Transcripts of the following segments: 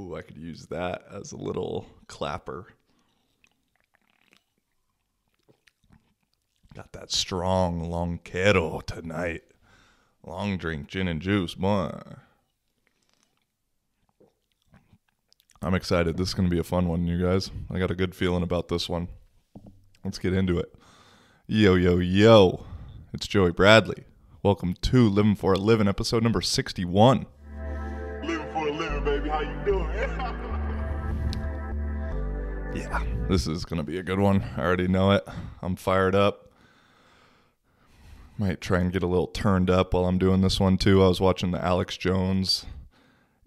Ooh, I could use that as a little clapper. Got that strong lonquero tonight. Long drink, gin and juice, boy. I'm excited. This is going to be a fun one, you guys. I got a good feeling about this one. Let's get into it. Yo, yo, yo. It's Joey Bradley. Welcome to Living for a Living, episode number 61. Living for a living, baby. How you doing? Yeah, this is going to be a good one. I already know it. I'm fired up. Might try and get a little turned up while I'm doing this one, too. I was watching the Alex Jones,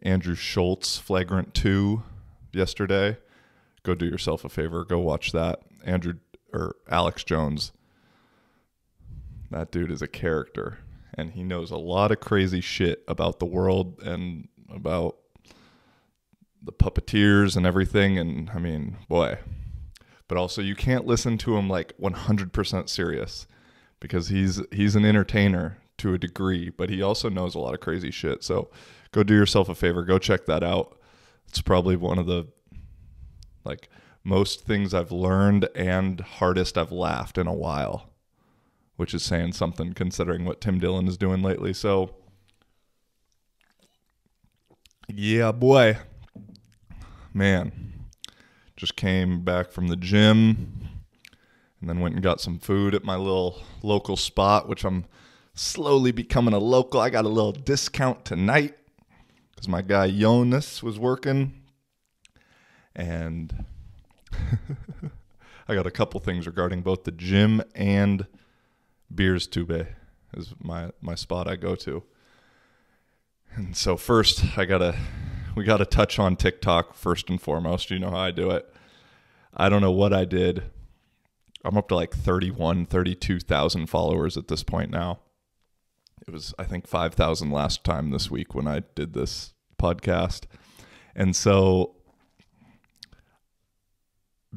Andrew Schultz Flagrant 2 yesterday. Go do yourself a favor. Go watch that. Alex Jones. That dude is a character, and he knows a lot of crazy shit about the world and about the puppeteers and everything. And I mean, boy, but also you can't listen to him like 100% serious because he's an entertainer to a degree, but he also knows a lot of crazy shit. So go do yourself a favor. Go check that out. It's probably one of the like most things I've learned and hardest I've laughed in a while, which is saying something considering what Tim Dillon is doing lately. So yeah, boy, man, just came back from the gym and then went and got some food at my little local spot, which I'm slowly becoming a local. I got a little discount tonight because my guy Jonas was working, and I got a couple things regarding both the gym and Beers Tube is my spot I go to. And so first we gotta touch on Tik Tok first and foremost. You know how I do it. I don't know what I did. I'm up to like 32,000 followers at this point now. It was, I think, 5,000 last time this week when I did this podcast. And so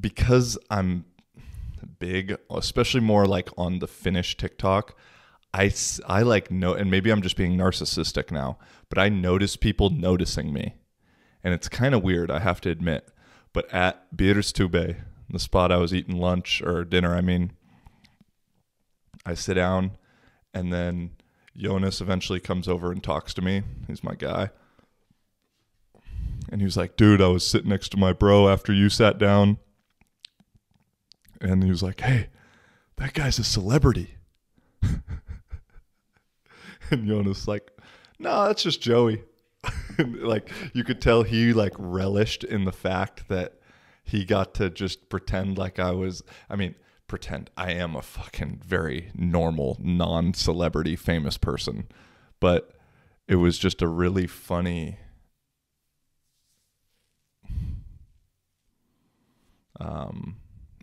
because I'm big, especially more like on the Finnish TikTok, I like know, and maybe I'm just being narcissistic now, but I notice people noticing me. And it's kind of weird, I have to admit. But at Beers Tube, the spot I was eating lunch or dinner, I sit down, and then Jonas eventually comes over and talks to me. He's my guy. And he was like, dude, I was sitting next to my bro after you sat down. And he was like, hey, that guy's a celebrity. And Jonas like, no, that's just Joey. And like, you could tell he like relished in the fact that he got to just pretend like pretend I am a fucking very normal, non-celebrity famous person. But it was just a really funny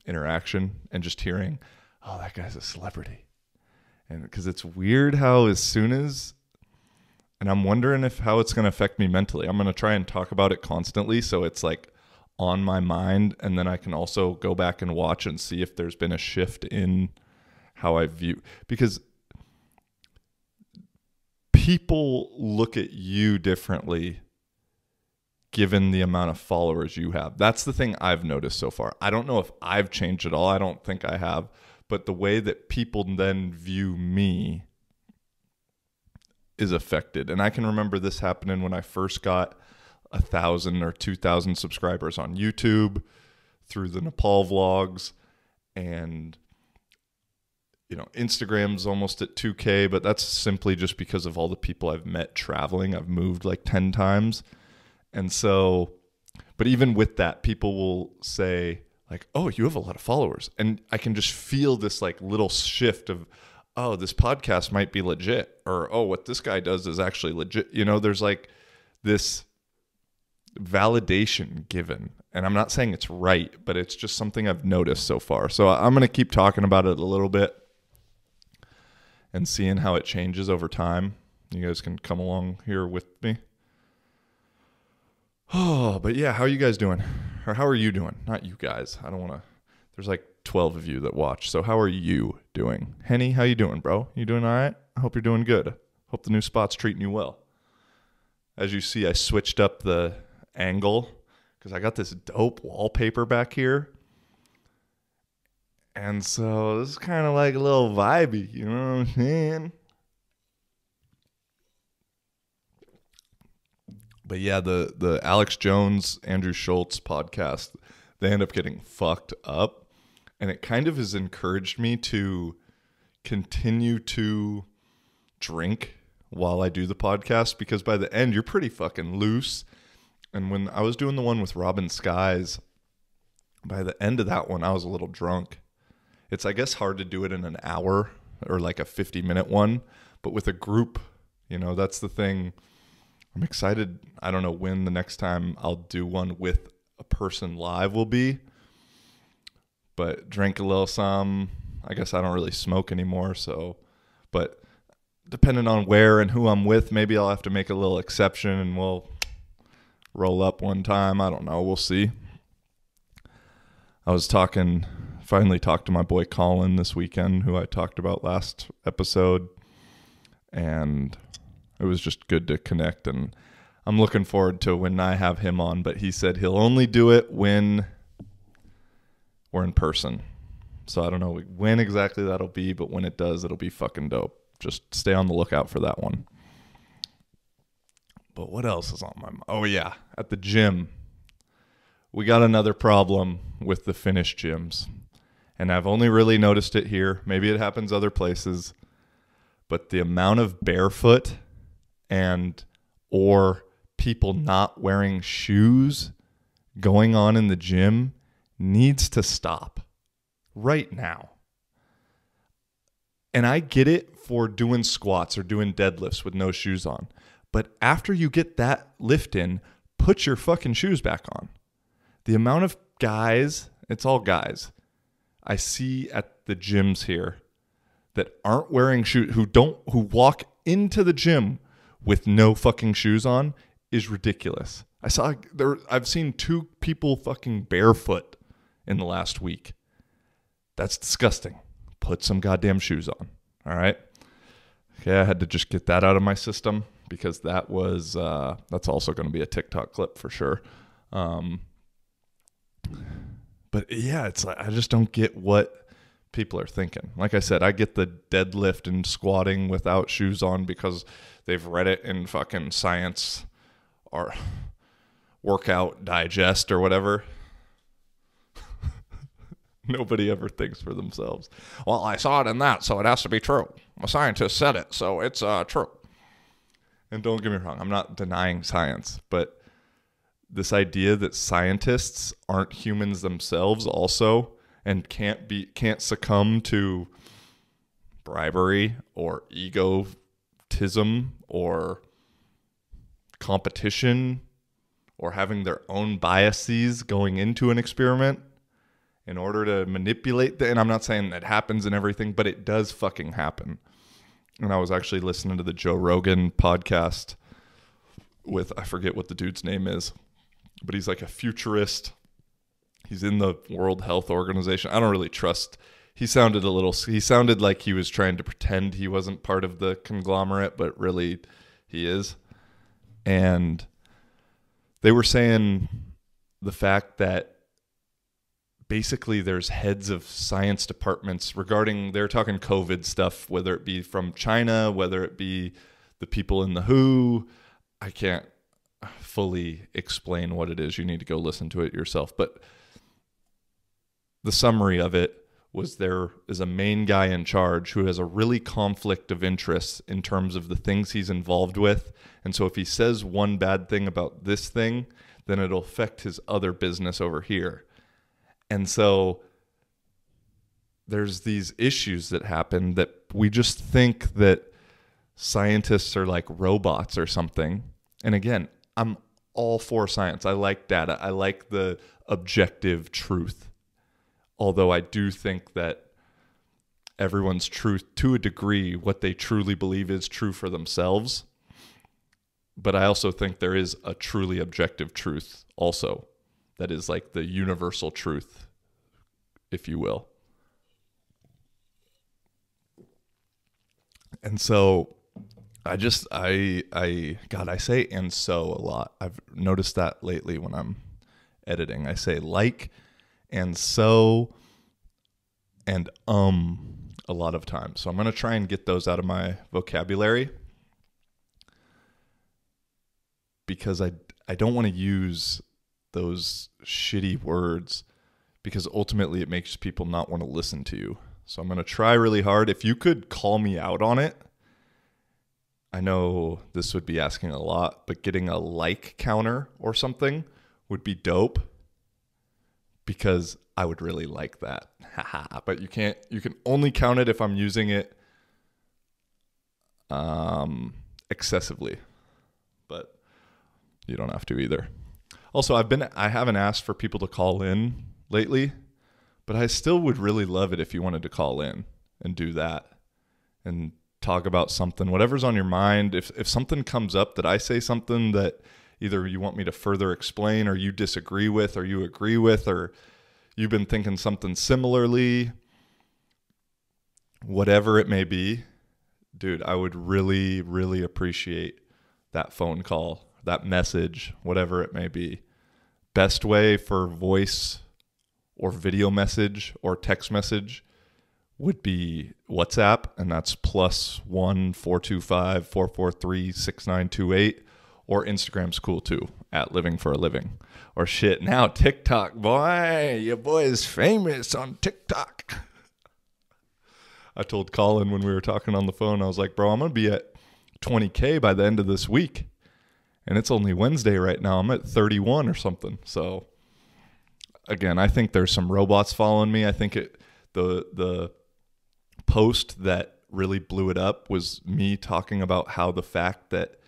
interaction, and just hearing, oh, that guy's a celebrity. And because it's weird how as soon as, and I'm wondering how it's going to affect me mentally. I'm going to try and talk about it constantly so it's like on my mind, and then I can also go back and watch and see if there's been a shift in how I view, because people look at you differently given the amount of followers you have. That's the thing I've noticed so far. I don't know if I've changed at all. I don't think I have. But the way that people then view me is affected. And I can remember this happening when I first got 1,000 or 2,000 subscribers on YouTube through the Nepal vlogs. And, you know, Instagram's almost at 2K, but that's simply just because of all the people I've met traveling. I've moved like 10 times. And so, but even with that, people will say like, oh, you have a lot of followers. And I can just feel this like little shift of, oh, this podcast might be legit, or, oh, what this guy does is actually legit. You know, there's like this validation given. And I'm not saying it's right, but it's just something I've noticed so far. So I'm going to keep talking about it a little bit and seeing how it changes over time. You guys can come along here with me. Oh, but yeah, how are you guys doing? Or how are you doing? Not you guys. I don't want to. There's like 12 of you that watch. So how are you doing? Henny, how you doing, bro? You doing all right? I hope you're doing good. Hope the new spot's treating you well. As you see, I switched up the angle because I got this dope wallpaper back here. And so this is kind of like a little vibey, you know what I'm saying? But yeah, the Alex Jones, Andrew Schultz podcast, they end up getting fucked up. And it kind of has encouraged me to continue to drink while I do the podcast, because by the end, you're pretty fucking loose. And when I was doing the one with Robin Skies, by the end of that one, I was a little drunk. It's, I guess, hard to do it in an hour or like a 50-minute one. But with a group, you know, that's the thing. I'm excited. I don't know when the next time I'll do one with a person live will be. But drink a little some. I guess I don't really smoke anymore, so. But depending on where and who I'm with, maybe I'll have to make a little exception and we'll roll up one time. I don't know. We'll see. I was finally talked to my boy Colin this weekend, who I talked about last episode. And it was just good to connect. And I'm looking forward to when I have him on. But he said he'll only do it when we're in person. So I don't know when exactly that'll be, but when it does, it'll be fucking dope. Just stay on the lookout for that one. But what else is on my mind? Oh, yeah. At the gym, we got another problem with the Finnish gyms. And I've only really noticed it here. Maybe it happens other places. But the amount of barefoot or people not wearing shoes going on in the gym needs to stop right now. And I get it for doing squats or doing deadlifts with no shoes on. But after you get that lift in, put your fucking shoes back on. The amount of guys, it's all guys, I see at the gyms here that aren't wearing shoes, who walk into the gym with no fucking shoes on is ridiculous. I've seen 2 people fucking barefoot in the last week. That's disgusting. Put some goddamn shoes on. All right. Okay, I had to just get that out of my system because that was that's also going to be a TikTok clip for sure. But yeah, it's like I just don't get what people are thinking. Like I said, I get the deadlift and squatting without shoes on because they've read it in fucking Science or Workout Digest or whatever. Nobody ever thinks for themselves. Well, I saw it in that, so it has to be true. A scientist said it, so it's true. And don't get me wrong, I'm not denying science, but this idea that scientists aren't humans themselves also and can't succumb to bribery or egotism or competition or having their own biases going into an experiment in order to manipulate and I'm not saying that happens and everything, but it does fucking happen. And I was actually listening to the Joe Rogan podcast with, I forget what the dude's name is, but he's like a futurist. He's in the World Health Organization. I don't really trust. He sounded like he was trying to pretend he wasn't part of the conglomerate, but really he is. And they were saying the fact that basically there's heads of science departments regarding, they're talking COVID stuff, whether it be from China, whether it be the people in the WHO. I can't fully explain what it is. You need to go listen to it yourself. But the summary of it was there is a main guy in charge who has a really conflict of interest in terms of the things he's involved with. And so if he says one bad thing about this thing, then it'll affect his other business over here. And so there's these issues that happen that we just think that scientists are like robots or something. And again, I'm all for science. I like data. I like the objective truth. Although I do think that everyone's truth, to a degree, what they truly believe is true for themselves. But I also think there is a truly objective truth also. That is like the universal truth, if you will. And so God, I say "and so" a lot. I've noticed that lately when I'm editing. I say "like" and "so" and a lot of times. So I'm going to try and get those out of my vocabulary because I don't want to use those shitty words because ultimately it makes people not want to listen to you. So I'm going to try really hard. If you could call me out on it, I know this would be asking a lot, but getting a like counter or something would be dope because I would really like that. But you can only count it if I'm using it excessively. But you don't have to either. Also, I haven't asked for people to call in lately, but I still would really love it if you wanted to call in and do that and talk about something, whatever's on your mind. If something comes up that I say something that either you want me to further explain or you disagree with or you agree with or you've been thinking something similarly, whatever it may be, dude, I would really, really appreciate that phone call, that message, whatever it may be. Best way for voice or video message or text message would be WhatsApp, and that's +1 425 443 6928. Or Instagram's cool too, @livingforaliving. Or shit, now TikTok, boy, your boy is famous on TikTok. I told Colin when we were talking on the phone, I was like, bro, I'm going to be at 20K by the end of this week. And it's only Wednesday right now. I'm at 31 or something. So again, I think there's some robots following me. I think the post that really blew it up was me talking about how the fact that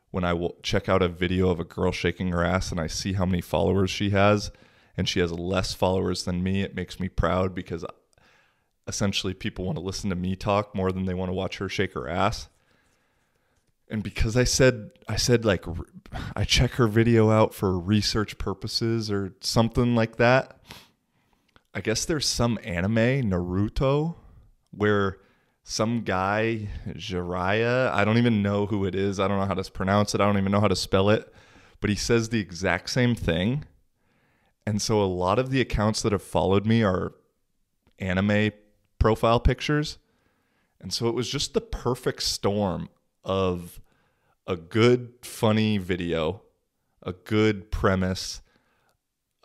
when I will check out a video of a girl shaking her ass and I see how many followers she has, and she has less followers than me, it makes me proud because essentially people want to listen to me talk more than they want to watch her shake her ass. And because I said like I check her video out for research purposes or something like that, I guess there's some anime, Naruto, where some guy, Jiraiya, I don't even know who it is. I don't know how to pronounce it. I don't even know how to spell it. But he says the exact same thing. And so a lot of the accounts that have followed me are anime profile pictures. And so it was just the perfect storm of a good, funny video, a good premise,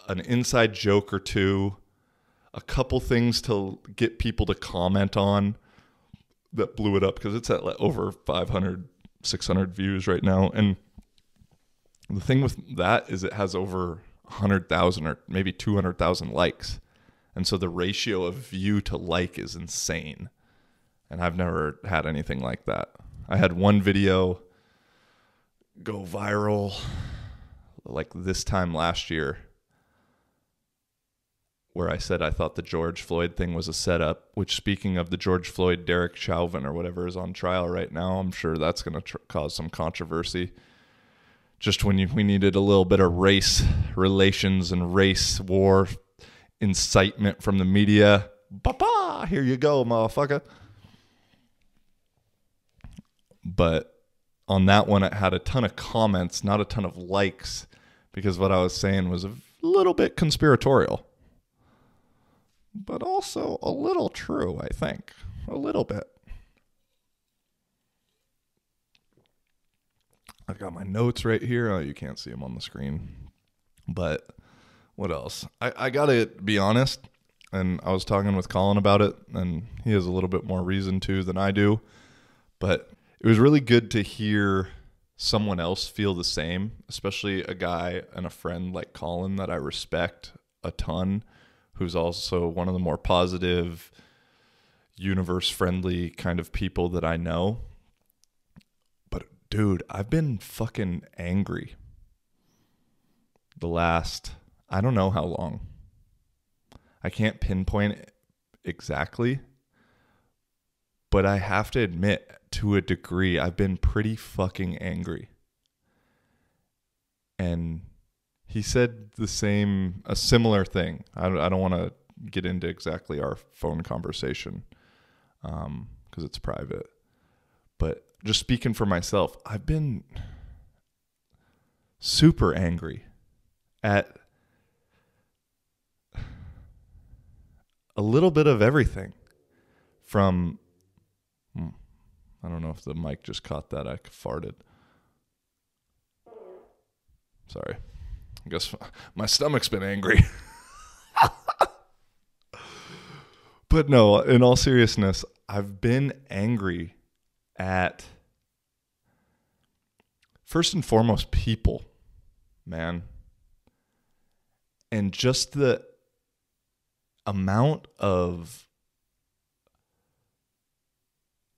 an inside joke or two, a couple things to get people to comment on that blew it up because it's at like over 500, 600 views right now. And the thing with that is it has over 100,000 or maybe 200,000 likes. And so the ratio of view to like is insane. And I've never had anything like that. I had one video go viral like this time last year where I said I thought the George Floyd thing was a setup, which, speaking of the George Floyd, Derek Chauvin or whatever is on trial right now, I'm sure that's going to cause some controversy. Just when we needed a little bit of race relations and race war incitement from the media. Ba-ba! Here you go, motherfucker. But on that one, it had a ton of comments, not a ton of likes, because what I was saying was a little bit conspiratorial. But also a little true, I think. A little bit. I've got my notes right here. Oh, you can't see them on the screen. But what else? I got to be honest, and I was talking with Colin about it, and he has a little bit more reason to than I do. But it was really good to hear someone else feel the same, especially a guy and a friend like Colin that I respect a ton, who's also one of the more positive, universe-friendly kind of people that I know. But, dude, I've been fucking angry the last, I don't know how long. I can't pinpoint it exactly, but I have to admit, to a degree, I've been pretty fucking angry. And he said a similar thing. I don't want to get into exactly our phone conversation because it's private. But just speaking for myself, I've been super angry at a little bit of everything. From, I don't know if the mic just caught that. I farted. Sorry. I guess my stomach's been angry. But no, in all seriousness, I've been angry at, first and foremost, people, man. And just the amount of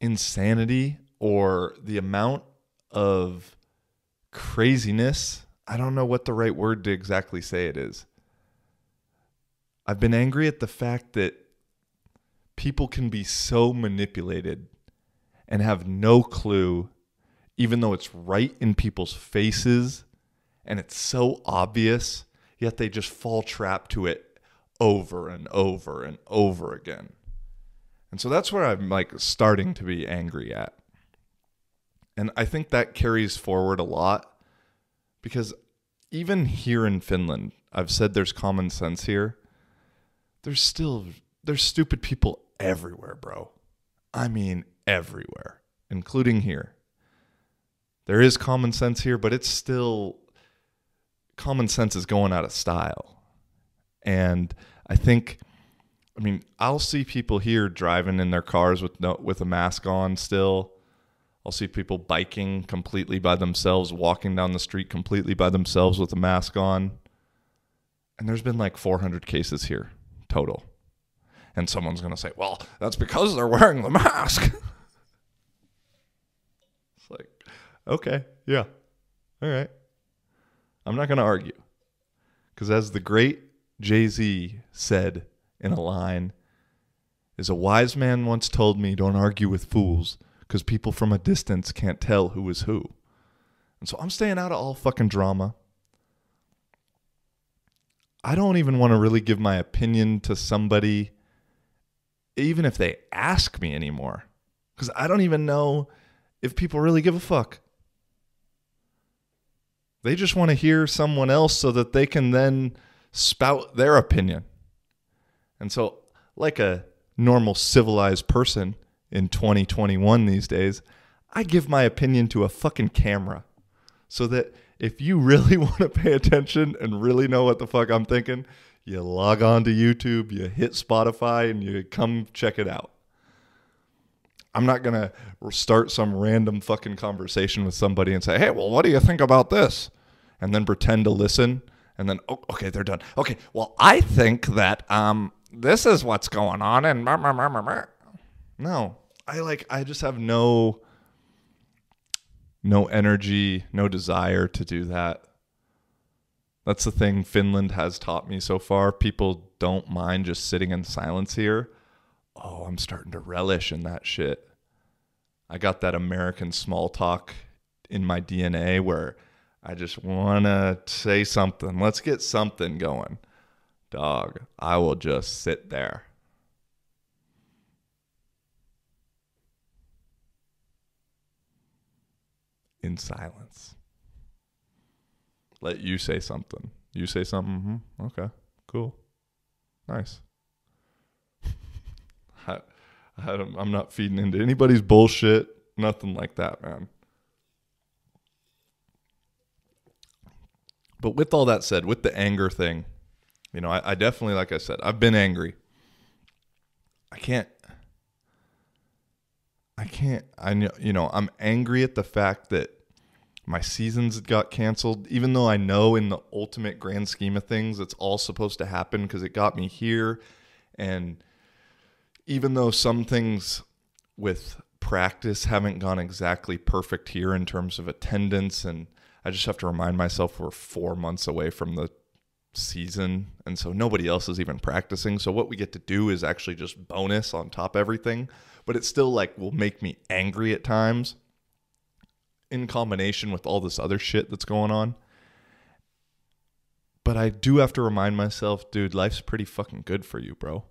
insanity or the amount of craziness. I don't know what the right word to exactly say it is. I've been angry at the fact that people can be so manipulated and have no clue, even though it's right in people's faces and it's so obvious, yet they just fall trap to it over and over and over again. And so that's where I'm like starting to be angry at. And I think that carries forward a lot because even here in Finland, I've said there's common sense here. There's stupid people everywhere, bro. I mean, everywhere, including here. There is common sense here, but it's still, common sense is going out of style. And I think, I mean, I'll see people here driving in their cars with a mask on still. I'll see people biking completely by themselves, walking down the street completely by themselves with a mask on. And there's been like 400 cases here total. And someone's going to say, well, that's because they're wearing the mask. It's like, okay, yeah, all right. I'm not going to argue. Because as the great Jay-Z said in a line, is a wise man once told me, don't argue with fools, because people from a distance can't tell who is who. And so I'm staying out of all fucking drama. I don't even want to really give my opinion to somebody, even if they ask me anymore. Because I don't even know if people really give a fuck. They just want to hear someone else so that they can then spout their opinion. And so, like a normal civilized person in 2021 these days, I give my opinion to a fucking camera. So that if you really want to pay attention and really know what the fuck I'm thinking, you log on to YouTube, you hit Spotify, and you come check it out. I'm not going to start some random fucking conversation with somebody and say, hey, well, what do you think about this? And then pretend to listen. And then, oh, okay, they're done. Okay, well, I think that this is what's going on. And no, I just have no energy, no desire to do that. That's the thing Finland has taught me so far. People don't mind just sitting in silence here. Oh, I'm starting to relish in that shit. I got that American small talk in my DNA where I just want to say something. Let's get something going. Dog, I will just sit there. In silence. Let you say something. You say something? Mm-hmm. Okay, cool. Nice. I'm not feeding into anybody's bullshit. Nothing like that, man. But with all that said, with the anger thing, you know, I definitely, like I said, I've been angry. I'm angry at the fact that my seasons got canceled, even though I know in the ultimate grand scheme of things, it's all supposed to happen because it got me here. And even though some things with practice haven't gone exactly perfect here in terms of attendance, and I just have to remind myself we're 4 months away from the season, and so nobody else is even practicing. So what we get to do is actually just bonus on top of everything, but it still like will make me angry at times in combination with all this other shit that's going on. But I do have to remind myself, dude, life's pretty fucking good for you, bro.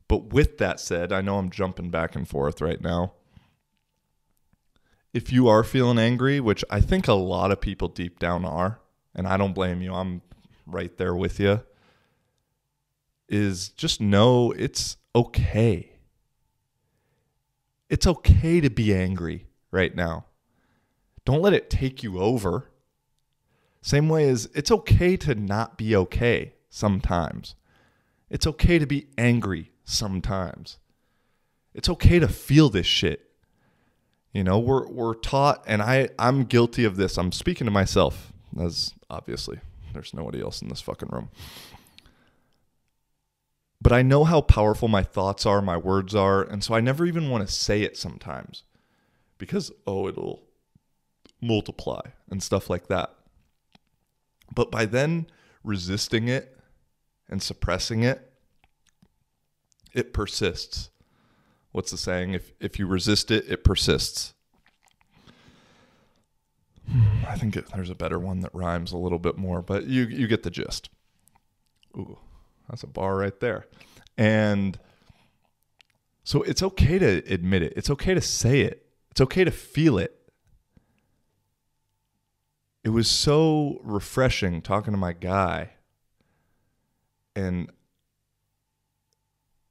But But with that said, I know I'm jumping back and forth right now. If you are feeling angry, which I think a lot of people deep down are, and I don't blame you, I'm right there with you, is just know it's okay. It's okay to be angry right now. Don't let it take you over. Same way as it's okay to not be okay sometimes. It's okay to be angry sometimes. It's okay to feel this shit. You know, we're taught, and I'm guilty of this. I'm speaking to myself, as obviously there's nobody else in this fucking room. But I know how powerful my thoughts are, my words are, and so I never even want to say it sometimes because, it'll multiply and stuff like that. But by then resisting it and suppressing it, it persists. What's the saying? If you resist it, it persists. I think there's a better one that rhymes a little bit more, but you get the gist. Ooh, that's a bar right there. And so it's okay to admit it. It's okay to say it. It's okay to feel it. It was so refreshing talking to my guy. And,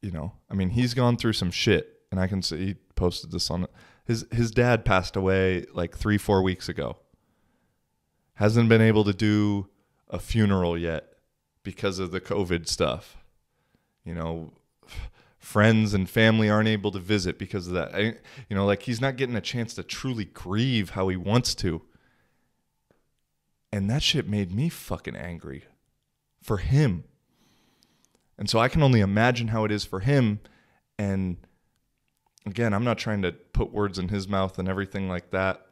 you know, I mean, he's gone through some shit. And I can see he posted this on his dad passed away like 3-4 weeks ago. Hasn't been able to do a funeral yet because of the COVID stuff. You know, friends and family aren't able to visit because of that. You know, like he's not getting a chance to truly grieve how he wants to. And that shit made me fucking angry for him. And so I can only imagine how it is for him. And again, I'm not trying to put words in his mouth and everything like that.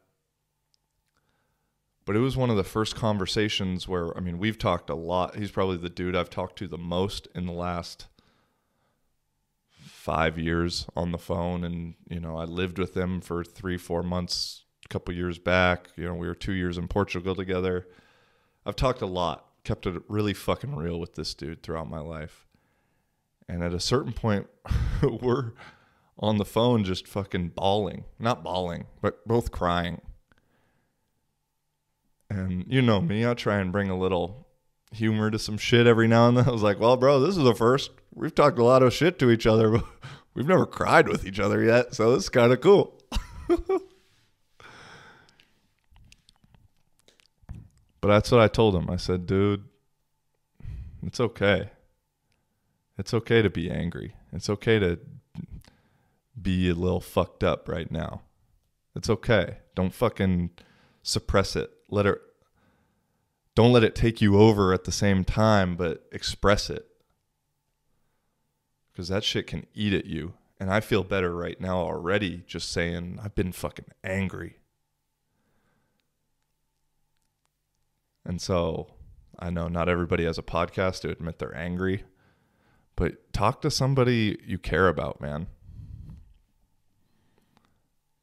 But it was one of the first conversations where, I mean, we've talked a lot. He's probably the dude I've talked to the most in the last 5 years on the phone. And, you know, I lived with him for 3-4 months a couple years back. You know, we were 2 years in Portugal together. I've talked a lot, kept it really fucking real with this dude throughout my life. And at a certain point, we're on the phone just fucking bawling. Not bawling, but both crying. And you know me, I try and bring a little humor to some shit every now and then. I was like, well, bro, this is the first. We've talked a lot of shit to each other, but we've never cried with each other yet. So this is kind of cool. But that's what I told him. I said, dude, it's okay. It's okay to be angry. It's okay to be a little fucked up right now. It's okay. Don't fucking suppress it. Don't let it take you over at the same time, but express it. Because that shit can eat at you. And I feel better right now already just saying I've been fucking angry. And so I know not everybody has a podcast to admit they're angry, but talk to somebody you care about, man.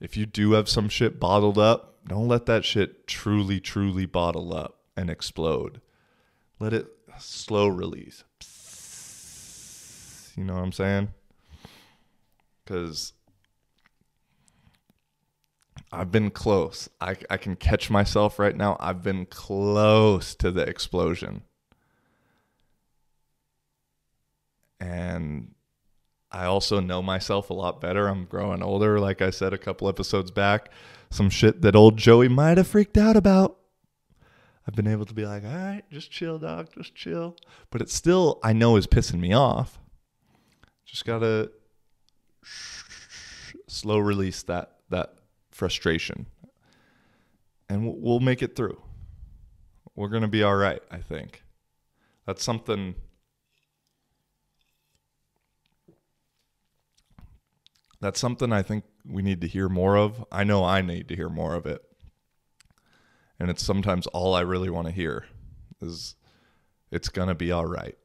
If you do have some shit bottled up, don't let that shit truly, truly bottle up and explode. Let it slow release. You know what I'm saying? Because I've been close. I can catch myself right now. I've been close to the explosion. And I also know myself a lot better. I'm growing older, like I said a couple episodes back. Some shit that old Joey might have freaked out about. I've been able to be like, all right, just chill, dog, just chill. But it's still, I know, is pissing me off. Just got to slow release that frustration. And we'll make it through. We're going to be all right, I think. That's something I think we need to hear more of. I know I need to hear more of it. And it's sometimes all I really want to hear is it's going to be all right.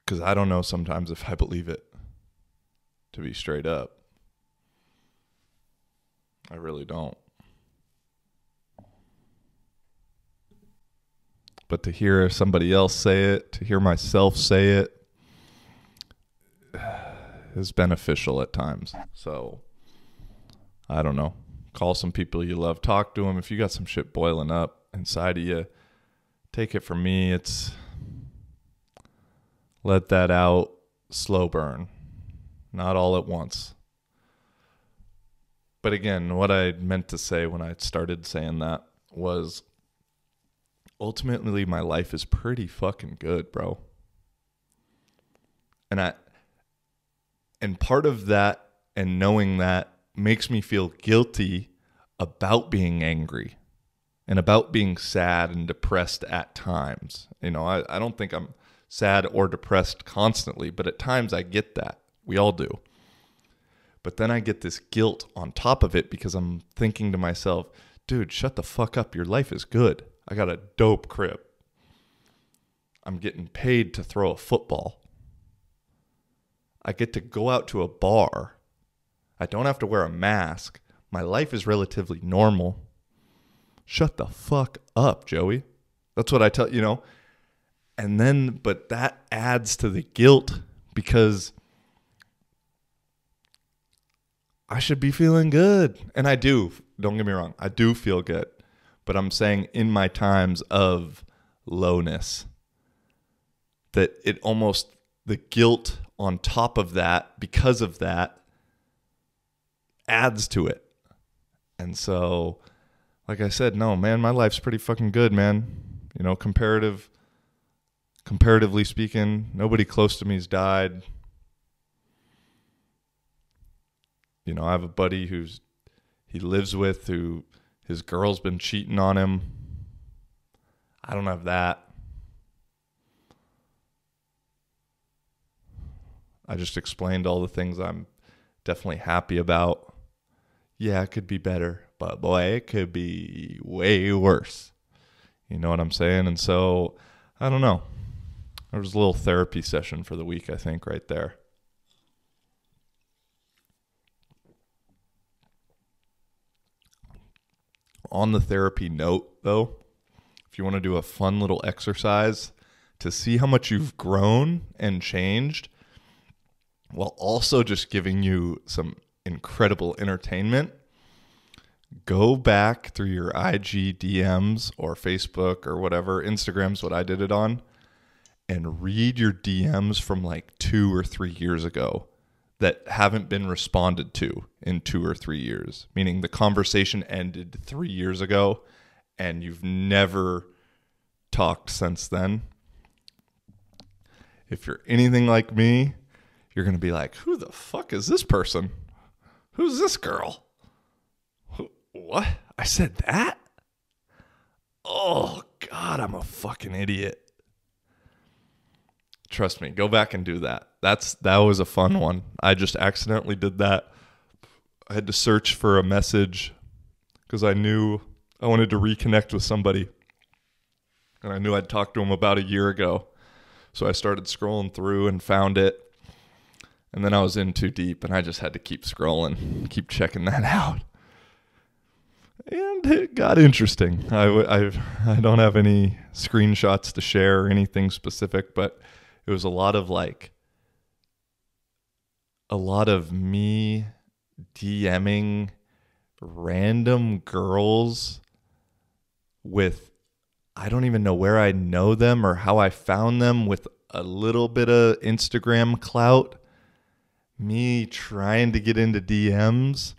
Because I don't know sometimes if I believe it, to be straight up. I really don't. But to hear somebody else say it, to hear myself say it, is beneficial at times. So, I don't know. Call some people you love. Talk to them. If you got some shit boiling up inside of you, take it from me. It's let that out, slow burn. Not all at once. But again, what I meant to say when I started saying that was ultimately my life is pretty fucking good, bro. And part of that and knowing that makes me feel guilty about being angry and about being sad and depressed at times. You know, I don't think I'm sad or depressed constantly, but at times I get that. We all do. But then I get this guilt on top of it because I'm thinking to myself, dude, shut the fuck up. Your life is good. I got a dope crib. I'm getting paid to throw a football. I get to go out to a bar. I don't have to wear a mask. My life is relatively normal. Shut the fuck up, Joey. That's what I tell you, know. And then, but that adds to the guilt because I should be feeling good. And I do. Don't get me wrong. I do feel good. But I'm saying in my times of lowness, that it almost, the guilt on top of that, because of that, adds to it. And so, like I said, no, man, my life's pretty fucking good, man. You know, comparatively speaking, nobody close to me's died. You know, I have a buddy he lives with who his girl's been cheating on him. I don't have that. I just explained all the things I'm definitely happy about. Yeah, it could be better, but boy, it could be way worse. You know what I'm saying? And so, I don't know. There was a little therapy session for the week, I think, right there. On the therapy note, though, if you want to do a fun little exercise to see how much you've grown and changed, while also just giving you some incredible entertainment, go back through your IG DMs or Facebook or whatever, Instagram's what I did it on, and read your DMs from like 2 or 3 years ago that haven't been responded to in 2 or 3 years, meaning the conversation ended 3 years ago and you've never talked since then. If you're anything like me, you're going to be like, who the fuck is this person? Who's this girl? What? I said that? Oh, God, I'm a fucking idiot. Trust me, go back and do that. That was a fun one. I just accidentally did that. I had to search for a message because I knew I wanted to reconnect with somebody. And I knew I'd talked to him about a year ago. So I started scrolling through and found it. And then I was in too deep and I just had to keep scrolling, keep checking that out. And it got interesting. I don't have any screenshots to share or anything specific, but it was a lot of me DMing random girls with, I don't even know where I know them or how I found them, with a little bit of Instagram clout. Me trying to get into DMs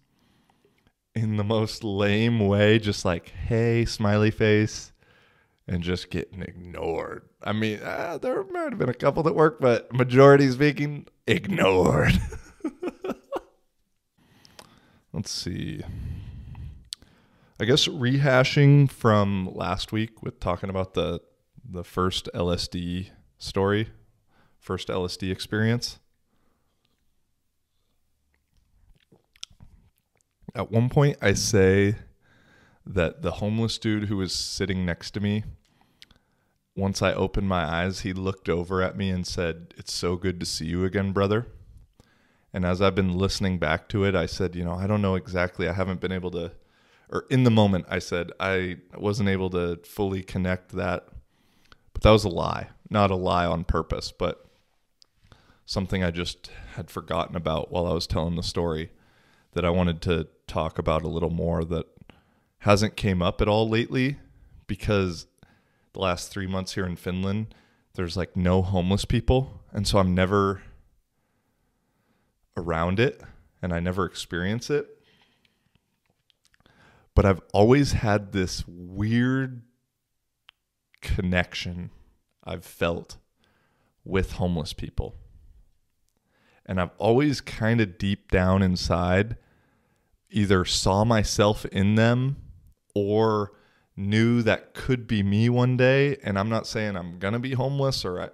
in the most lame way, just like, hey, smiley face, and just getting ignored. I mean, there might have been a couple that worked, but majority speaking, ignored. Let's see. I guess rehashing from last week with talking about the first LSD story, first LSD experience. At one point, I say that the homeless dude who was sitting next to me, once I opened my eyes, he looked over at me and said, "It's so good to see you again, brother." And as I've been listening back to it, I said, I don't know exactly. I haven't been able to, or in the moment, I said I wasn't able to fully connect that But that was a lie. Not a lie on purpose, but something I just had forgotten about while I was telling the story that I wanted to talk about a little more that hasn't came up at all lately, because the last 3 months here in Finland, there's like no homeless people. And so I'm never around it and I never experience it. But I've always had this weird connection I've felt with homeless people. And I've always kind of deep down inside either saw myself in them or knew that could be me one day. And I'm not saying I'm going to be homeless, or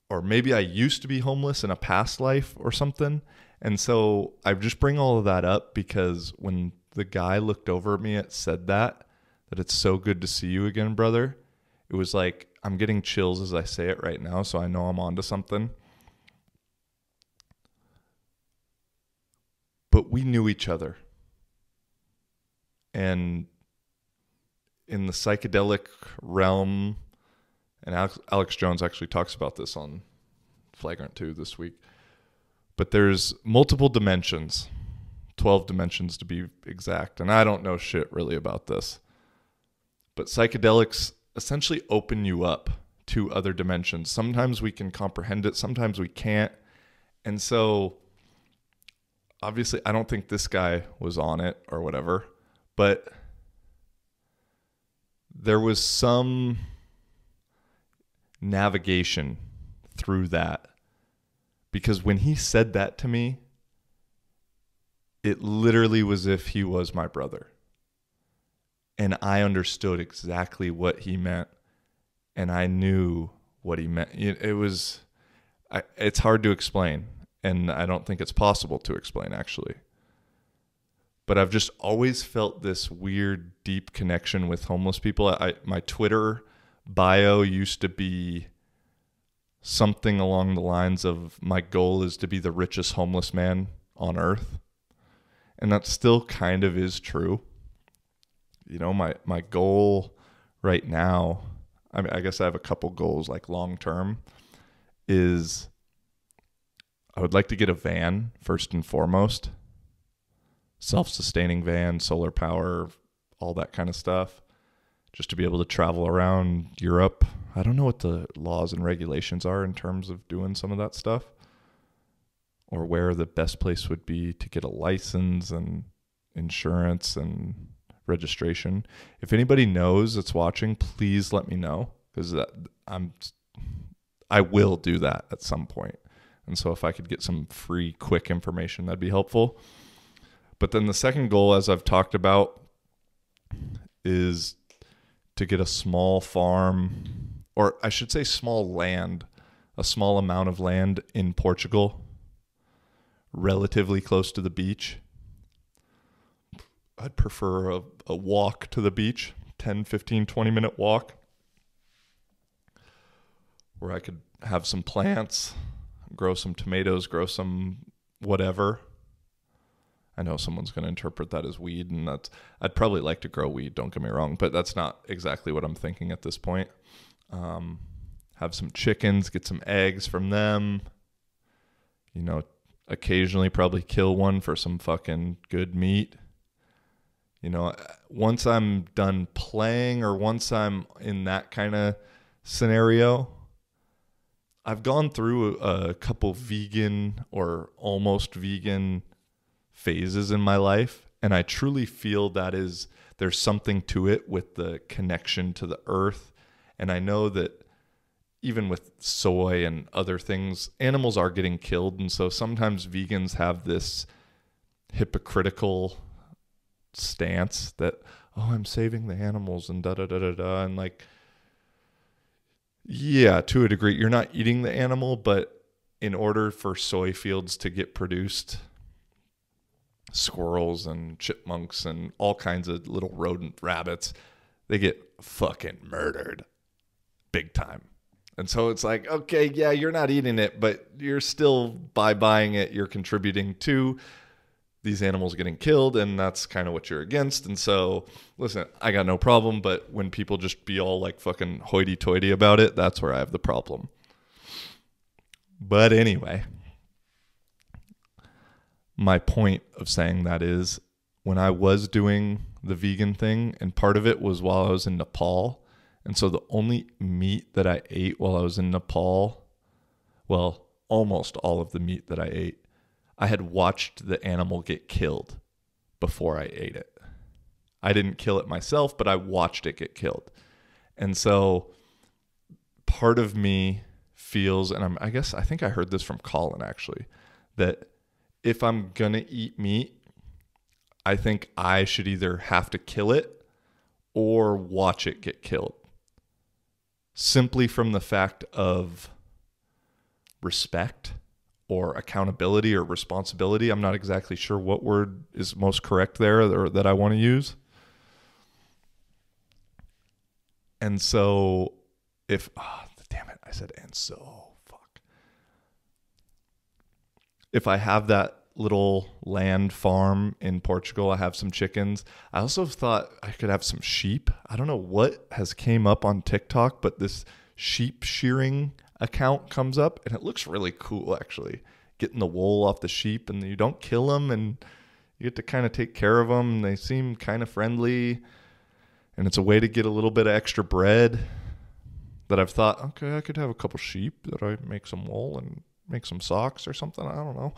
or maybe I used to be homeless in a past life or something. And so I just bring all of that up because when the guy looked over at me and said that it's so good to see you again, brother, it was like, I'm getting chills as I say it right now, so I know I'm onto something. But we knew each other. And in the psychedelic realm, and Alex Jones actually talks about this on Flagrant 2 this week, but there's multiple dimensions, 12 dimensions to be exact, and I don't know shit really about this. But psychedelics essentially open you up to other dimensions. Sometimes we can comprehend it, sometimes we can't. And so obviously I don't think this guy was on it or whatever, but there was some navigation through that, because when he said that to me, it literally was as if he was my brother. And I understood exactly what he meant, and I knew what he meant. It's hard to explain, and I don't think it's possible to explain, actually. But I've just always felt this weird, deep connection with homeless people. My Twitter bio used to be something along the lines of, my goal is to be the richest homeless man on earth. And that still kind of is true. You know, my goal right now, I mean, I guess I have a couple goals, like long term, is I would like to get a van first and foremost. Self-sustaining van, solar power, all that kind of stuff, just to be able to travel around Europe. I don't know what the laws and regulations are in terms of doing some of that stuff, or where the best place would be to get a license and insurance and registration. If anybody knows that's watching, please let me know, because I will do that at some point. And so if I could get some free, quick information, that'd be helpful. But then the second goal, as I've talked about, is to get a small farm, or I should say small land, a small amount of land in Portugal, relatively close to the beach. I'd prefer a walk to the beach, 10, 15, 20-minute walk, where I could have some plants, grow some tomatoes, grow some whatever. I know someone's going to interpret that as weed, and I'd probably like to grow weed, don't get me wrong, but that's not exactly what I'm thinking at this point. Have some chickens, get some eggs from them, you know, occasionally probably kill one for some fucking good meat. You know, once I'm done playing, or once I'm in that kind of scenario, I've gone through a couple vegan or almost vegan phases in my life, and I truly feel there's something to it with the connection to the earth. And I know that even with soy and other things, animals are getting killed, and so sometimes vegans have this hypocritical stance that, oh, I'm saving the animals and da da da da da, and like, yeah, to a degree, you're not eating the animal, but in order for soy fields to get produced, squirrels and chipmunks and all kinds of little rodent rabbits, they get fucking murdered big time. And so it's like, okay, yeah, you're not eating it, but you're still, by buying it, you're contributing to these animals getting killed, and that's kind of what you're against. And so, listen, I got no problem, but when people just be all like fucking hoity-toity about it, that's where I have the problem. But anyway, my point of saying that is when I was doing the vegan thing, and part of it was while I was in Nepal, and so the only meat that I ate while I was in Nepal, well, almost all of the meat that I ate, I had watched the animal get killed before I ate it. I didn't kill it myself, but I watched it get killed. And so part of me feels, and I think I heard this from Colin actually, that if I'm going to eat meat, I think I should either have to kill it or watch it get killed. Simply from the fact of respect or accountability or responsibility. I'm not exactly sure what word is most correct there or that I want to use. And so damn it, I said and so, fuck. If I have that little land farm in Portugal, I have some chickens. I also thought I could have some sheep. I don't know what has came up on TikTok, but this sheep shearing account comes up and it looks really cool actually. Getting the wool off the sheep, and you don't kill them, and you get to kind of take care of them, and they seem kind of friendly, and it's a way to get a little bit of extra bread that I've thought, okay, I could have a couple sheep that I make some wool and make some socks or something. I don't know.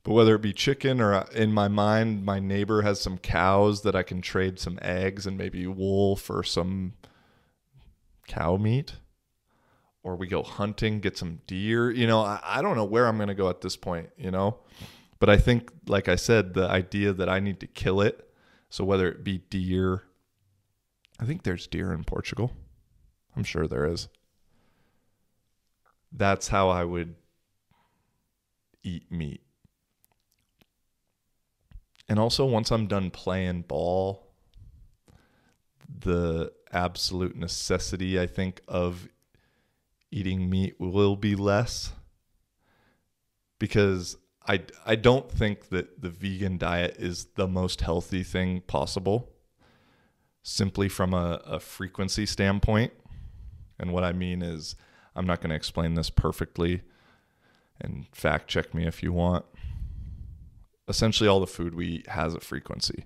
But whether it be chicken or in my mind, my neighbor has some cows that I can trade some eggs and maybe wool for some cow meat, or we go hunting, get some deer. I don't know where I'm going to go at this point, but I think, like I said, the idea that I need to kill it. So whether it be deer, I think there's deer in Portugal. I'm sure there is. That's how I would eat meat. And also, once I'm done playing ball, the absolute necessity, I think, of eating meat will be less, because I don't think that the vegan diet is the most healthy thing possible, simply from a frequency standpoint. And what I mean is, I'm not going to explain this perfectly, and fact check me if you want. Essentially, all the food we eat has a frequency.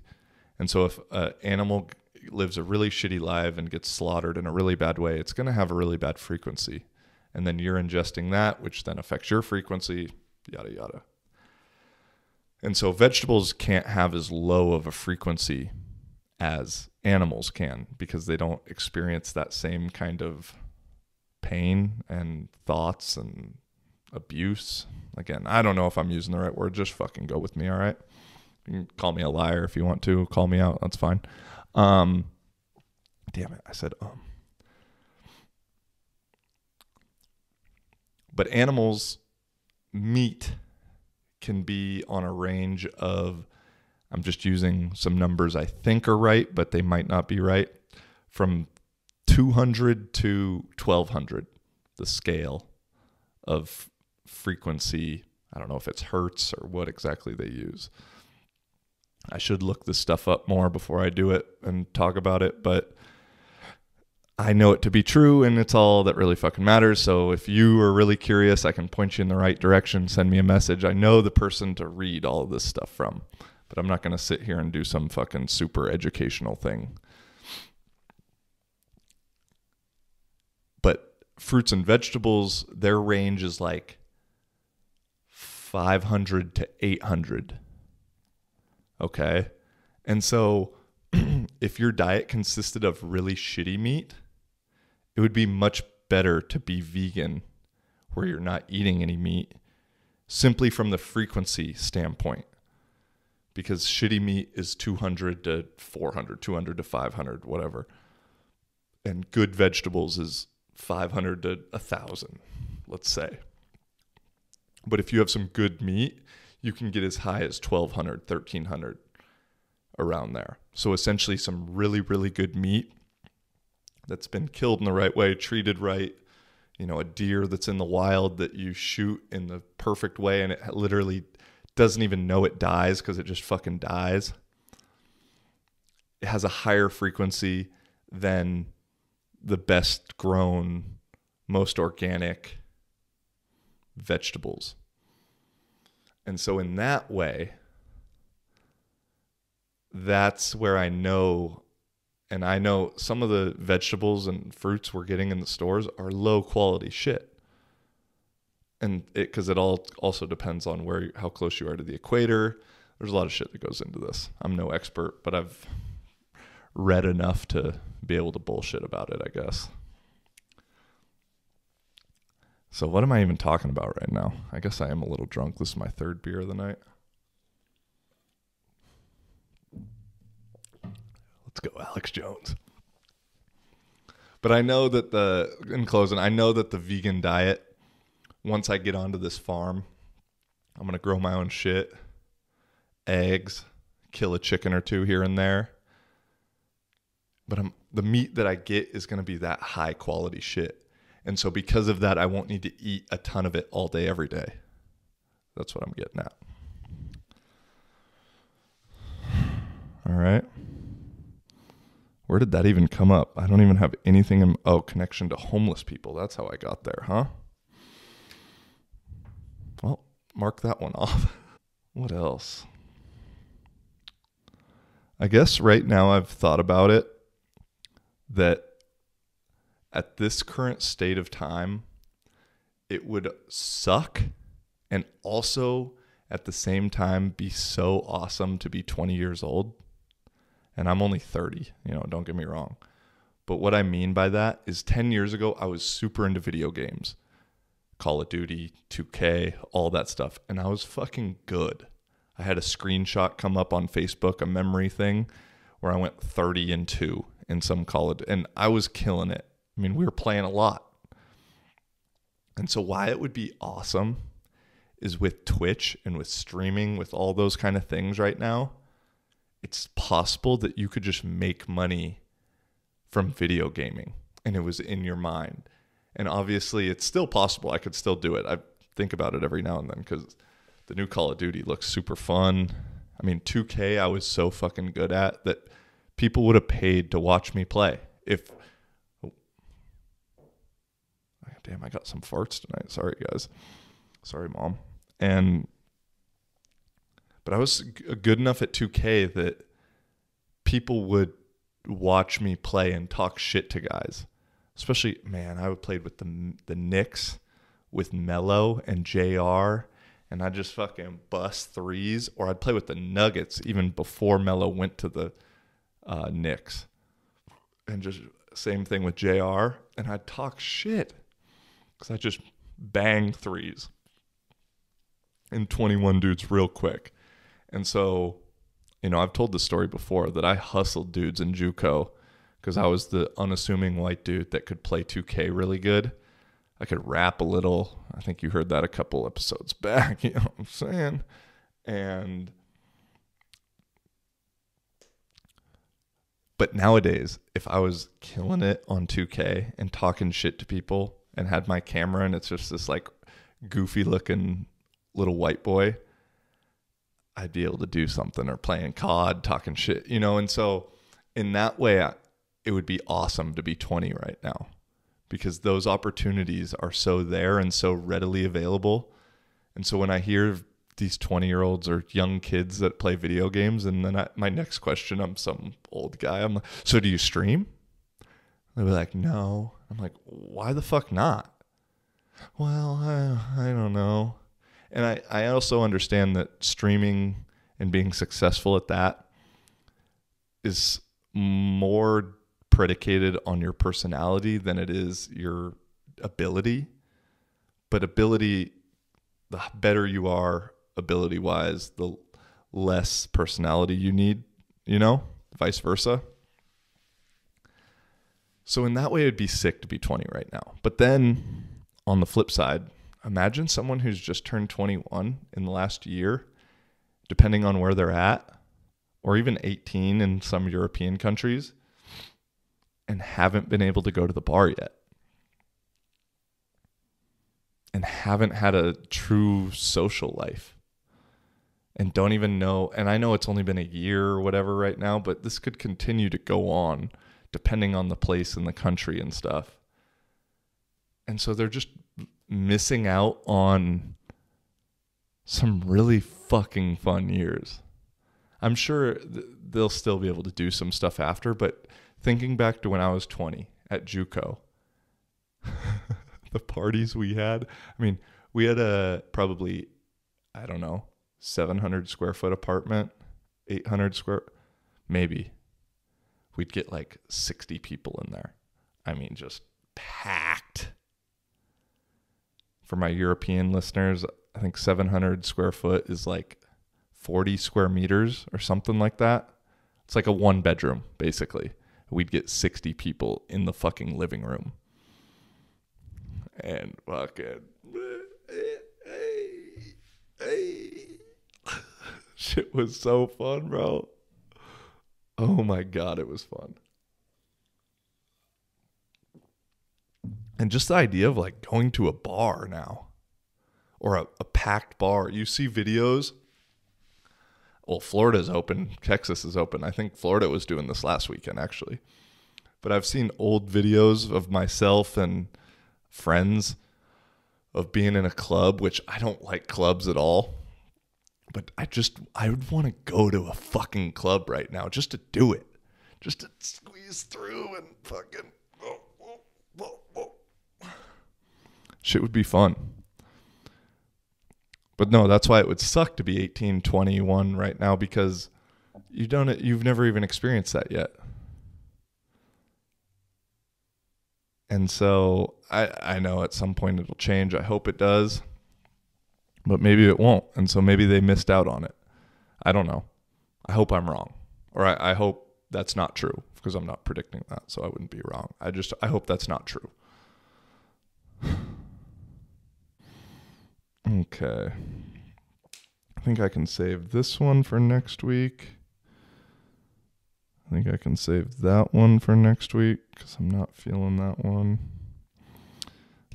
And so if an animal lives a really shitty life and gets slaughtered in a really bad way, it's going to have a really bad frequency. And then you're ingesting that, which then affects your frequency, yada, yada. And so vegetables can't have as low of a frequency as animals can, because they don't experience that same kind of pain and thoughts and abuse. Again, I don't know if I'm using the right word. Just fucking go with me, all right? You can call me a liar if you want to. Call me out. That's fine. Damn it. I said But animals' meat can be on a range of, I'm just using some numbers I think are right, but they might not be right, from 200 to 1200, the scale of frequency. I don't know if it's hertz or what exactly they use. I should look this stuff up more before I do it and talk about it, but I know it to be true, and it's all that really fucking matters. So if you are really curious, I can point you in the right direction. Send me a message. I know the person to read all of this stuff from, but I'm not going to sit here and do some fucking super educational thing. But fruits and vegetables, their range is like 500 to 800. Okay? And so if your diet consisted of really shitty meat, it would be much better to be vegan, where you're not eating any meat, simply from the frequency standpoint. Because shitty meat is 200 to 400, 200 to 500, whatever. And good vegetables is 500 to 1,000, let's say. But if you have some good meat, you can get as high as 1,200, 1,300, around there. So essentially some really, really good meat that's been killed in the right way, treated right, a deer that's in the wild that you shoot in the perfect way and it literally doesn't even know it dies because it just fucking dies. It has a higher frequency than the best grown, most organic vegetables. And so in that way, that's where I know, and I know some of the vegetables and fruits we're getting in the stores are low quality shit. And because it all also depends on how close you are to the equator. There's a lot of shit that goes into this. I'm no expert, but I've read enough to be able to bullshit about it, I guess. So what am I even talking about right now? I guess I am a little drunk. This is my third beer of the night. Let's go, Alex Jones. But I know that in closing, I know that the vegan diet, once I get onto this farm, I'm going to grow my own shit, eggs, kill a chicken or two here and there. But the meat that I get is going to be that high quality shit. And so because of that, I won't need to eat a ton of it all day, every day. That's what I'm getting at. All right. Where did that even come up? I don't even have anything in, connection to homeless people. That's how I got there, huh? Well, mark that one off. What else? I guess right now I've thought about it that at this current state of time, it would suck and also at the same time be so awesome to be 20 years old. And I'm only 30, don't get me wrong. But what I mean by that is 10 years ago, I was super into video games. Call of Duty, 2K, all that stuff. And I was fucking good. I had a screenshot come up on Facebook, a memory thing, where I went 30-2 in some college. And I was killing it. I mean, we were playing a lot. And so why it would be awesome is with Twitch and with streaming, with all those kind of things right now, it's possible that you could just make money from video gaming and it was in your mind. And obviously it's still possible. I could still do it. I think about it every now and then because the new Call of Duty looks super fun. I mean, 2K I was so fucking good at that people would have paid to watch me play. Damn, I got some farts tonight. Sorry, guys. Sorry, Mom. But I was good enough at 2K that people would watch me play and talk shit to guys. Especially, man, I would play with the Knicks, with Melo and JR, and I'd just fucking bust threes. Or I'd play with the Nuggets even before Melo went to the Knicks. And just same thing with JR. And I'd talk shit because I just bang threes in 21 dudes real quick. And so, I've told the story before that I hustled dudes in JUCO because I was the unassuming white dude that could play 2K really good. I could rap a little. I think you heard that a couple episodes back, you know what I'm saying? But nowadays, if I was killing it on 2K and talking shit to people and had my camera and it's just this like goofy looking little white boy, I'd be able to do something, or playing COD, talking shit, and so in that way, it would be awesome to be 20 right now because those opportunities are so there and so readily available. And so when I hear these 20-year-olds or young kids that play video games, and then my next question, I'm some old guy, I'm like, so do you stream? They'll be like, no. I'm like, why the fuck not? Well, I don't know. And I also understand that streaming and being successful at that is more predicated on your personality than it is your ability. But ability, the better you are ability-wise, the less personality you need, vice versa. So in that way, it'd be sick to be 20 right now. But then on the flip side, imagine someone who's just turned 21 in the last year, depending on where they're at, or even 18 in some European countries, and haven't been able to go to the bar yet. and haven't had a true social life and don't even know. And I know it's only been a year or whatever right now, but this could continue to go on depending on the place in the country and stuff. And so they're just missing out on some really fucking fun years. I'm sure they'll still be able to do some stuff after, but thinking back to when I was 20 at JUCO, the parties we had, I mean, we had a probably, I don't know, 700 square foot apartment, 800 square, maybe. We'd get like 60 people in there. I mean, just packed. For my European listeners, I think 700 square foot is like 40 square meters or something like that. It's like a one bedroom, basically. We'd get 60 people in the fucking living room. And fucking, shit was so fun, bro. Oh my God, it was fun. And just the idea of like going to a bar now or a packed bar. You see videos. Well, Florida's open. Texas is open. I think Florida was doing this last weekend, actually. But I've seen old videos of myself and friends of being in a club, which I don't like clubs at all. But I would want to go to a fucking club right now just to do it. Just to squeeze through and fucking... Shit would be fun. But no, that's why it would suck to be 18, 21 right now, because you've never even experienced that yet. And so I know at some point it'll change. I hope it does. But maybe it won't. And so maybe they missed out on it. I don't know. I hope I'm wrong. Or I hope that's not true, because I'm not predicting that, so I wouldn't be wrong. I hope that's not true. Okay. I think I can save this one for next week. I think I can save that one for next week because I'm not feeling that one.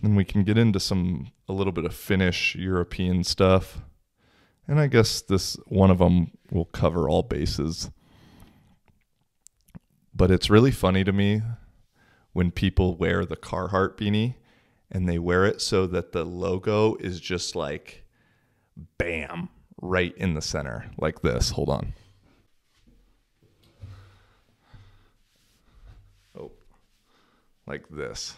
Then we can get into a little bit of Finnish European stuff. And I guess this one of them will cover all bases. But it's really funny to me when people wear the Carhartt beanie and they wear it so that the logo is just like, bam, right in the center, like this. Hold on. Oh, like this.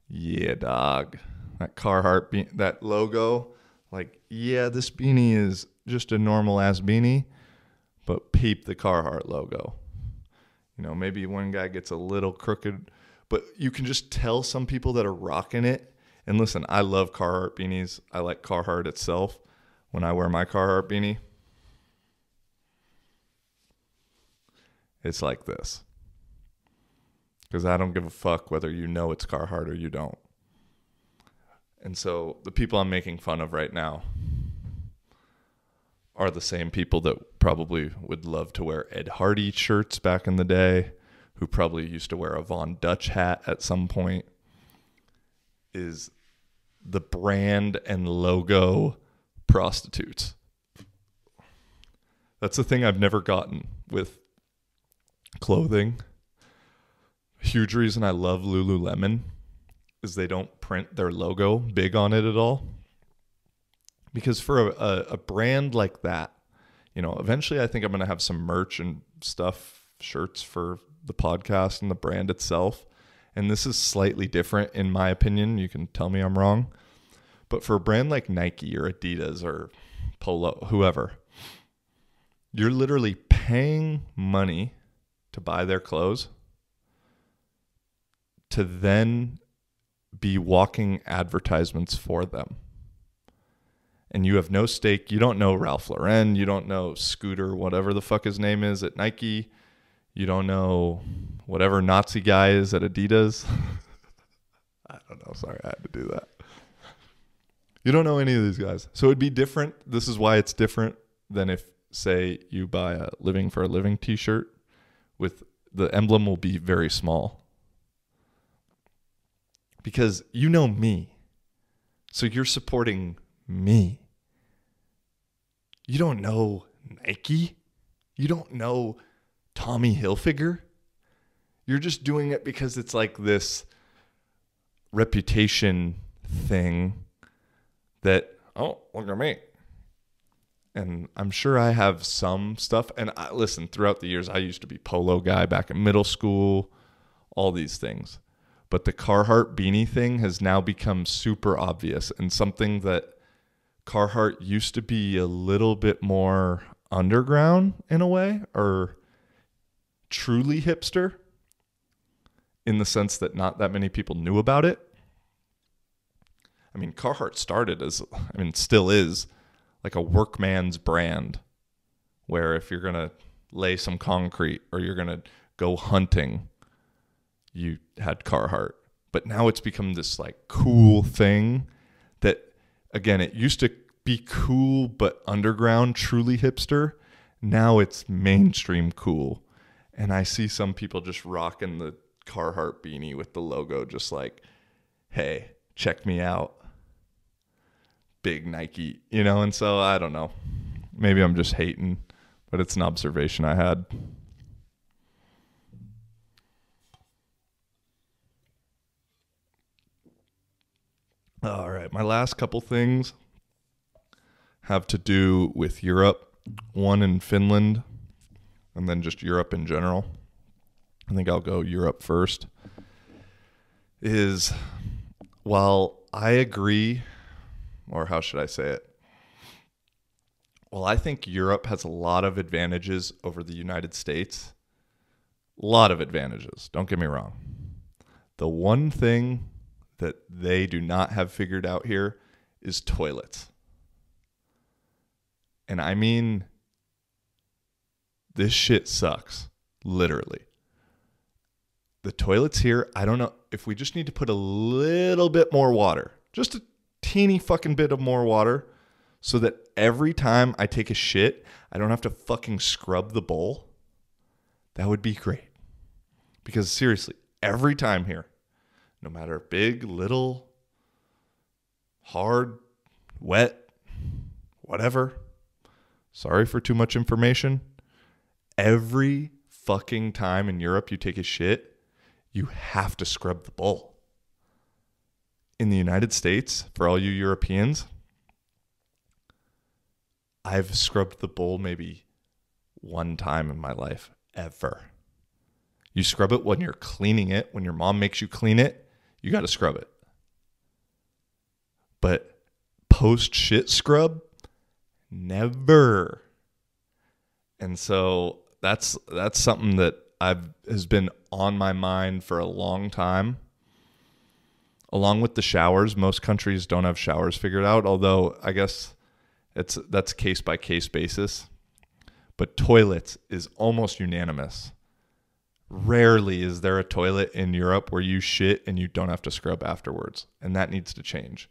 Yeah, dog. That Carhartt, that logo, like, yeah, this beanie is just a normal ass beanie, but peep the Carhartt logo. You know, maybe one guy gets a little crooked, but you can just tell some people that are rocking it. And listen, I love Carhartt beanies. I like Carhartt itself. When I wear my Carhartt beanie, it's like this. Because I don't give a fuck whether you know it's Carhartt or you don't. And so the people I'm making fun of right now are the same people that probably would love to wear Ed Hardy shirts back in the day, who probably used to wear a Von Dutch hat at some point. Is the brand and logo prostitutes. That's the thing I've never gotten with clothing. Huge reason I love Lululemon is they don't print their logo big on it at all. Because for a brand like that, you know, eventually I think I'm going to have some merch and stuff, shirts for the podcast and the brand itself. And this is slightly different in my opinion. You can tell me I'm wrong. But for a brand like Nike or Adidas or Polo, whoever, you're literally paying money to buy their clothes to then be walking advertisements for them. And you have no stake. You don't know Ralph Lauren. You don't know Scooter, whatever the fuck his name is at Nike. You don't know whatever Nazi guy is at Adidas. I don't know. Sorry, I had to do that. You don't know any of these guys. So it'd be different. This is why it's different than if, say, you buy a Living for a Living t-shirt with the emblem will be very small. Because you know me. So you're supporting me. You don't know Nike. You don't know Tommy Hilfiger. You're just doing it because it's like this reputation thing that, oh, look at me. And I'm sure I have some stuff. And listen, throughout the years, I used to be polo guy back in middle school, all these things. But the Carhartt beanie thing has now become super obvious and something that Carhartt used to be a little bit more underground in a way, or truly hipster in the sense that not that many people knew about it. I mean, Carhartt started as, still is like a workman's brand where if you're going to lay some concrete or you're going to go hunting, you had Carhartt. But now it's become this like cool thing that, again, it used to be cool but underground, truly hipster. Now it's mainstream cool. And I see some people just rocking the Carhartt beanie with the logo just like, hey, check me out. Big Nike, and so I don't know. Maybe I'm just hating, but it's an observation I had. All right, my last couple things have to do with Europe, one in Finland, and then just Europe in general. I think I'll go Europe first. While I agree, or how should I say it? Well, I think Europe has a lot of advantages over the United States. A lot of advantages, don't get me wrong. The one thing that they do not have figured out here is toilets. And I mean, this shit sucks, literally. The toilets here, I don't know if we just need to put a little bit more water, just a teeny fucking bit of more water, so that every time I take a shit, I don't have to fucking scrub the bowl. That would be great. Because seriously, every time here, no matter big, little, hard, wet, whatever, sorry for too much information, every fucking time in Europe you take a shit, you have to scrub the bowl. In the United States, for all you Europeans, I've scrubbed the bowl maybe one time in my life, ever. You scrub it when you're cleaning it. When your mom makes you clean it, you got to scrub it. But post-shit scrub, never. And so that's something that has been on my mind for a long time. Along with the showers, most countries don't have showers figured out, although I guess that's case-by-case basis. But toilets is almost unanimous. Rarely is there a toilet in Europe where you shit and you don't have to scrub afterwards, and that needs to change.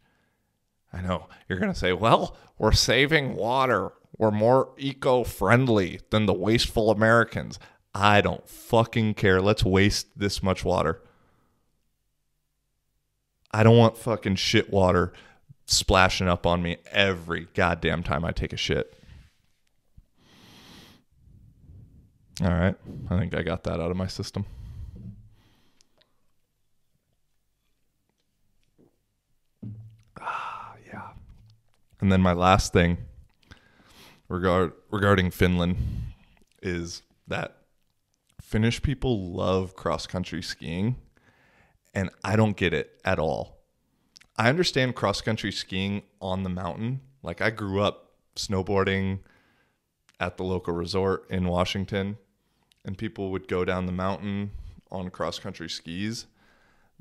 I know, you're going to say, well, we're saving water. We're more eco-friendly than the wasteful Americans. I don't fucking care. Let's waste this much water. I don't want fucking shit water splashing up on me every goddamn time I take a shit. All right. I think I got that out of my system. Yeah. And then my last thing regarding Finland is that Finnish people love cross-country skiing. And I don't get it at all. I understand cross-country skiing on the mountain. Like, I grew up snowboarding at the local resort in Washington, and people would go down the mountain on cross-country skis.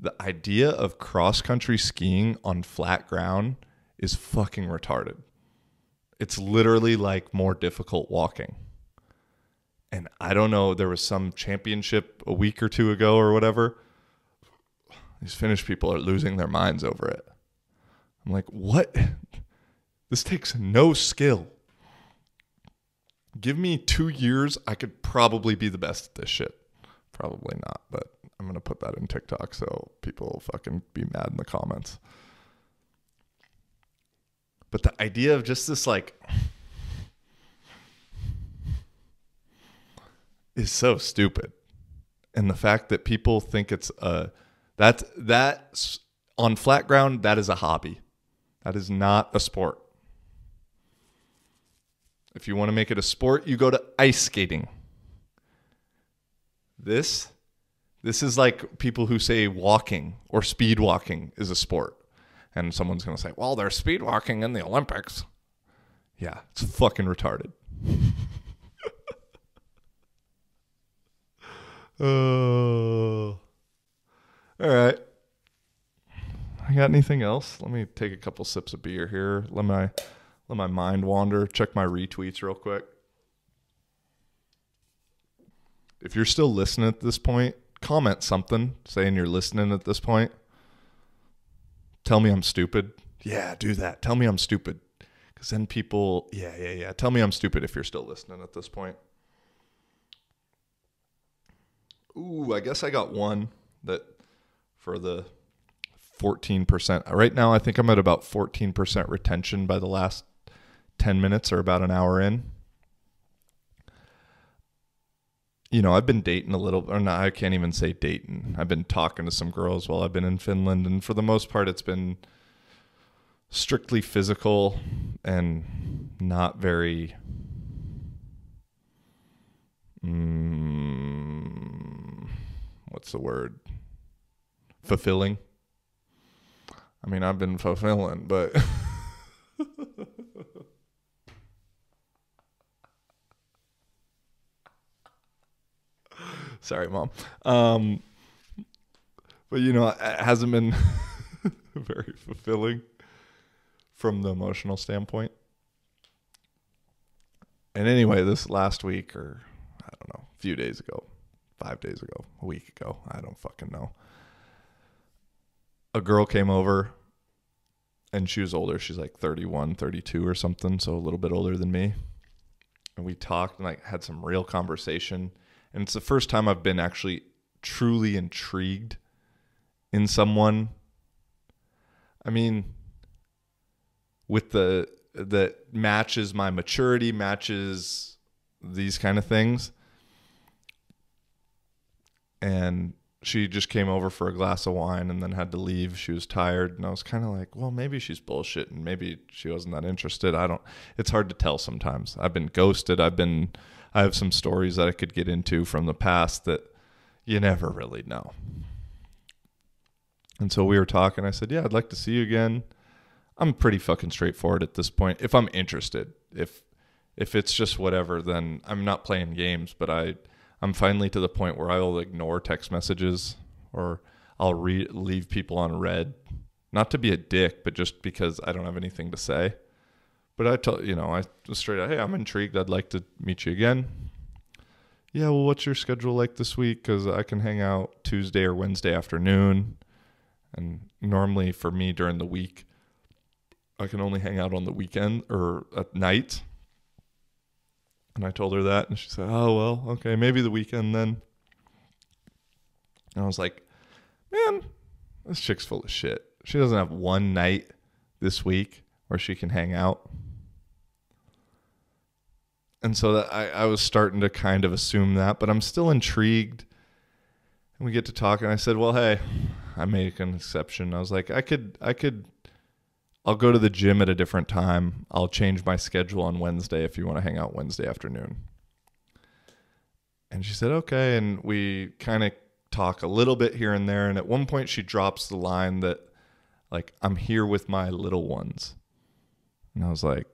The idea of cross-country skiing on flat ground is fucking retarded. It's literally like more difficult walking. And I don't know, there was some championship a week or two ago or whatever. These Finnish people are losing their minds over it. I'm like, what? This takes no skill. Give me 2 years, I could probably be the best at this shit. Probably not, but I'm going to put that in TikTok so people will fucking be mad in the comments. But the idea of just this like is so stupid. And the fact that people think it's that's on flat ground, that is a hobby. That is not a sport. If you want to make it a sport, you go to ice skating. This is like people who say walking or speed walking is a sport. And someone's going to say, well, they're speed walking in the Olympics. Yeah, it's fucking retarded. Oh. All right. I got anything else? Let me take a couple sips of beer here. Let my mind wander. Check my retweets real quick. If you're still listening at this point, comment something saying you're listening at this point. Tell me I'm stupid. Yeah, do that. Tell me I'm stupid. Because then people, yeah. Tell me I'm stupid if you're still listening at this point. Ooh, I guess I got one that for the 14%. Right now, I think I'm at about 14% retention by the last 10 minutes or about an hour in. You know, I've been dating a little, or not, I can't even say dating. I've been talking to some girls while I've been in Finland, and for the most part, it's been strictly physical and not very what's the word? Fulfilling. I mean, I've been fulfilling, but sorry, Mom. But you know, it hasn't been very fulfilling from the emotional standpoint. And anyway, this last week, or I don't know, a few days ago, 5 days ago, a week ago, I don't fucking know. A girl came over and she was older. She's like 31, 32 or something. So a little bit older than me. And we talked and like had some real conversation. And it's the first time I've been actually truly intrigued in someone. I mean, with that matches my maturity, matches these kind of things. And she just came over for a glass of wine and then had to leave. She was tired. And I was kind of like, well, maybe she's bullshitting. Maybe she wasn't that interested. It's hard to tell sometimes. I've been ghosted. I have some stories that I could get into from the past that you never really know. And so we were talking. I said, yeah, I'd like to see you again. I'm pretty fucking straightforward at this point. If I'm interested, if it's just whatever, then I'm not playing games, but I'm finally to the point where I will ignore text messages or I'll leave people on read, not to be a dick, but just because I don't have anything to say. But I just straight out, hey, I'm intrigued. I'd like to meet you again. Yeah, well, what's your schedule like this week? Because I can hang out Tuesday or Wednesday afternoon. And normally for me during the week, I can only hang out on the weekend or at night. And I told her that, and she said, oh, well, okay, maybe the weekend then. And I was like, man, this chick's full of shit. She doesn't have one night this week where she can hang out. And so that I was starting to kind of assume that, but I'm still intrigued. And we get to talk, and I said, well, hey, I make an exception. I was like, I'll go to the gym at a different time. I'll change my schedule on Wednesday if you want to hang out Wednesday afternoon. And she said, okay. And we kind of talk a little bit here and there. And at one point she drops the line that, like, I'm here with my little ones. And I was like,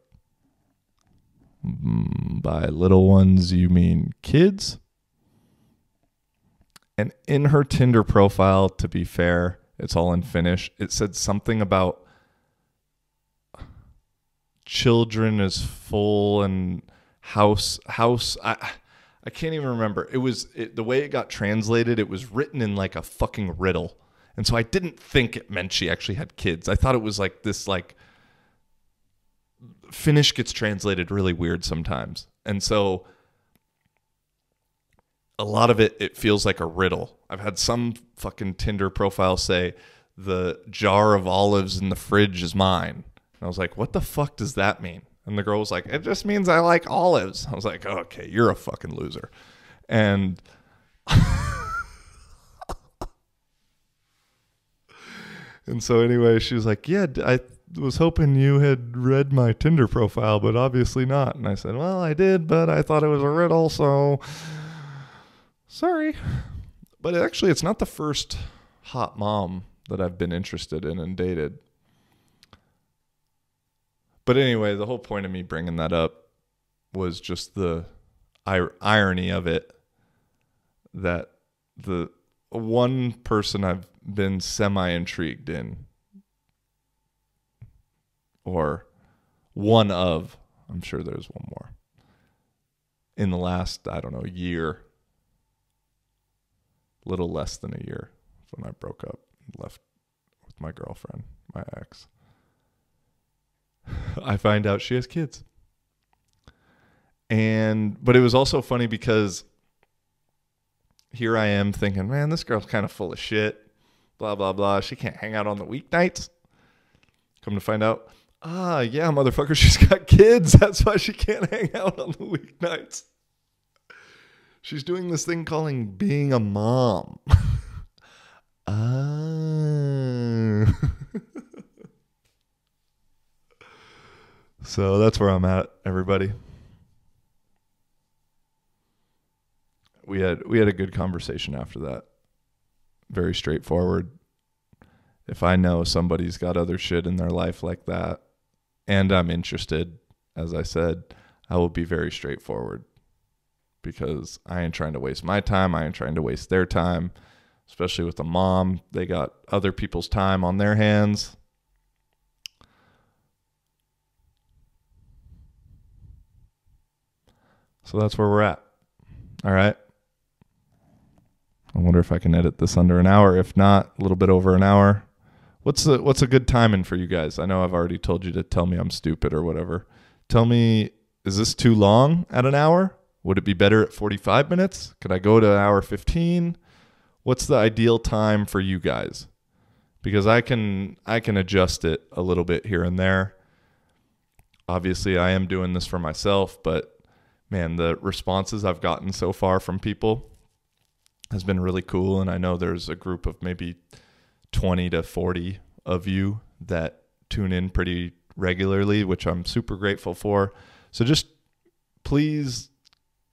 by little ones, you mean kids? And in her Tinder profile, to be fair, it's all in Finnish. It said something about children is full and house. I can't even remember. The way it got translated, it was written in like a fucking riddle. And so I didn't think it meant she actually had kids. I thought it was like this, like, Finnish gets translated really weird sometimes. And so a lot of it feels like a riddle. I've had some fucking Tinder profile say, the jar of olives in the fridge is mine. I was like, what the fuck does that mean? And the girl was like, it just means I like olives. I was like, okay, you're a fucking loser. And and so anyway, she was like, yeah, I was hoping you had read my Tinder profile, but obviously not. And I said, well, I did, but I thought it was a riddle, so sorry. But actually, it's not the first hot mom that I've been interested in and dated. But anyway, the whole point of me bringing that up was just the irony of it, that the one person I've been semi-intrigued in, or one of, I'm sure there's one more, in the last, I don't know, year, little less than a year, when I broke up and left with my girlfriend, my ex. I find out she has kids. But it was also funny because here I am thinking, man, this girl's kind of full of shit, blah, blah, blah. She can't hang out on the weeknights. Come to find out, yeah, motherfucker, she's got kids. That's why she can't hang out on the weeknights. She's doing this thing calling being a mom. So that's where I'm at, everybody. We had a good conversation after that. Very straightforward. If I know somebody's got other shit in their life like that, and I'm interested, as I said, I will be very straightforward, because I ain't trying to waste my time. I ain't trying to waste their time, especially with a mom. They got other people's time on their hands. So that's where we're at. All right. I wonder if I can edit this under an hour. If not, a little bit over an hour. What's a good timing for you guys? I know I've already told you to tell me I'm stupid or whatever. Tell me, is this too long at an hour? Would it be better at 45 minutes? Could I go to hour 15? What's the ideal time for you guys? Because I can adjust it a little bit here and there. Obviously, I am doing this for myself, but man, the responses I've gotten so far from people has been really cool. And I know there's a group of maybe 20 to 40 of you that tune in pretty regularly, which I'm super grateful for. So just please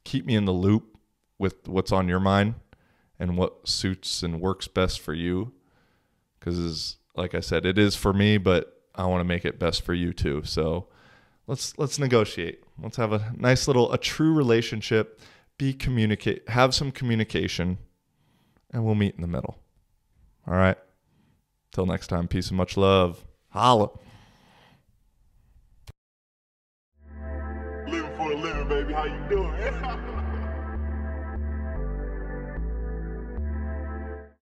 keep me in the loop with what's on your mind and what suits and works best for you. Because like I said, it is for me, but I want to make it best for you too. So let's negotiate. Let's have a nice a true relationship, have some communication, and we'll meet in the middle. All right. Till next time, peace and much love. Holla. Living for a living, baby. How you doing?